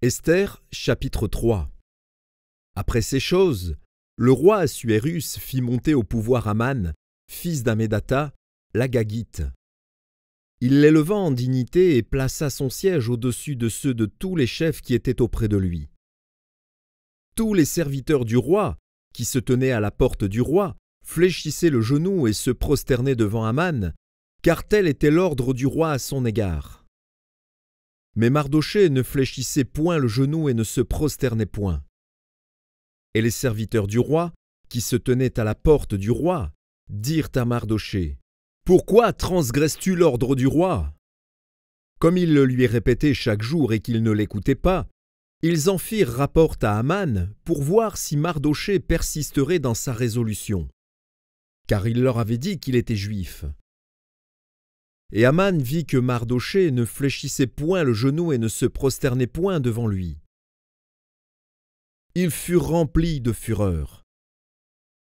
Esther, chapitre 3. Après ces choses, le roi Assuérus fit monter au pouvoir Aman, fils d'Hammédatha, l'Agagite. Il l'éleva en dignité et plaça son siège au-dessus de ceux de tous les chefs qui étaient auprès de lui. Tous les serviteurs du roi, qui se tenaient à la porte du roi, fléchissaient le genou et se prosternaient devant Aman, car tel était l'ordre du roi à son égard. Mais Mardochée ne fléchissait point le genou et ne se prosternait point. Et les serviteurs du roi, qui se tenaient à la porte du roi, dirent à Mardochée: « Pourquoi transgresses-tu l'ordre du roi ?» Comme ils le lui répétaient chaque jour et qu'il ne l'écoutait pas, ils en firent rapport à Aman pour voir si Mardochée persisterait dans sa résolution, car il leur avait dit qu'il était juif. Et Aman vit que Mardochée ne fléchissait point le genou et ne se prosternait point devant lui. Il fut rempli de fureur.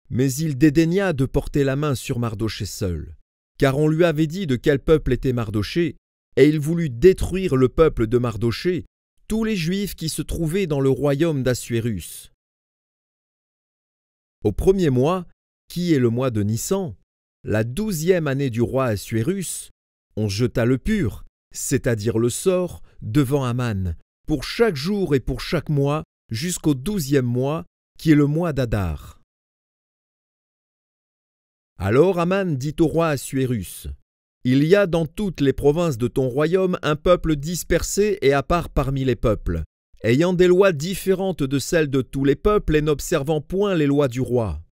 Mais il dédaigna de porter la main sur Mardochée seul, car on lui avait dit de quel peuple était Mardochée, et il voulut détruire le peuple de Mardochée, tous les Juifs qui se trouvaient dans le royaume d'Assuérus. Au premier mois, qui est le mois de Nissan, la 12e année du roi Assuérus, on jeta le pur, c'est-à-dire le sort, devant Aman, pour chaque jour et pour chaque mois, jusqu'au 12e mois, qui est le mois d'Adar. Alors Aman dit au roi Assuérus: « Il y a dans toutes les provinces de ton royaume un peuple dispersé et à part parmi les peuples, ayant des lois différentes de celles de tous les peuples et n'observant point les lois du roi.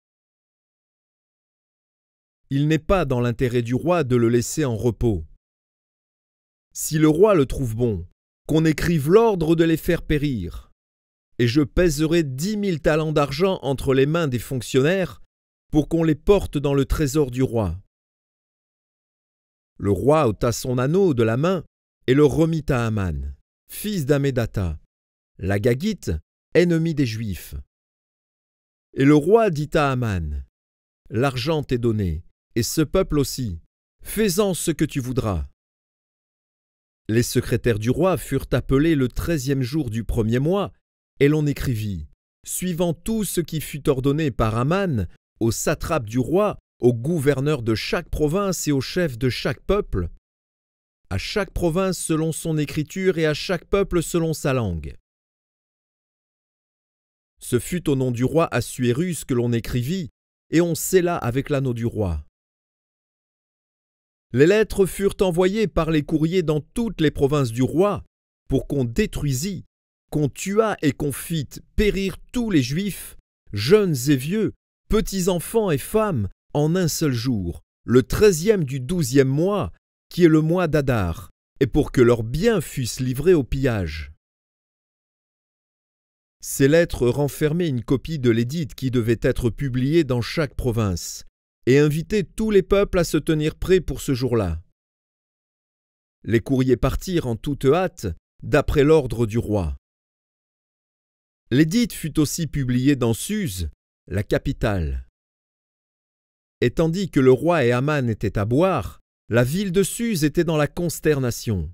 Il n'est pas dans l'intérêt du roi de le laisser en repos. Si le roi le trouve bon, qu'on écrive l'ordre de les faire périr, et je pèserai 10 000 talents d'argent entre les mains des fonctionnaires pour qu'on les porte dans le trésor du roi. » Le roi ôta son anneau de la main et le remit à Aman, fils d'Hammédatha, l'Agagite, ennemi des Juifs. Et le roi dit à Aman: « L'argent t'est donné, et ce peuple aussi, fais-en ce que tu voudras. » Les secrétaires du roi furent appelés le 13e jour du premier mois, et l'on écrivit, suivant tout ce qui fut ordonné par Aman, aux satrapes du roi, aux gouverneurs de chaque province et aux chefs de chaque peuple, à chaque province selon son écriture et à chaque peuple selon sa langue. Ce fut au nom du roi Assuérus que l'on écrivit, et on scella avec l'anneau du roi. Les lettres furent envoyées par les courriers dans toutes les provinces du roi, pour qu'on détruisît, qu'on tuât et qu'on fît périr tous les Juifs, jeunes et vieux, petits enfants et femmes, en un seul jour, le 13e du 12e mois, qui est le mois d'Adar, et pour que leurs biens fussent livrés au pillage. Ces lettres renfermaient une copie de l'édit qui devait être publié dans chaque province, et invitaient tous les peuples à se tenir prêts pour ce jour-là. Les courriers partirent en toute hâte, d'après l'ordre du roi. L'édit fut aussi publié dans Suse, la capitale. Et tandis que le roi et Aman étaient à boire, la ville de Suse était dans la consternation.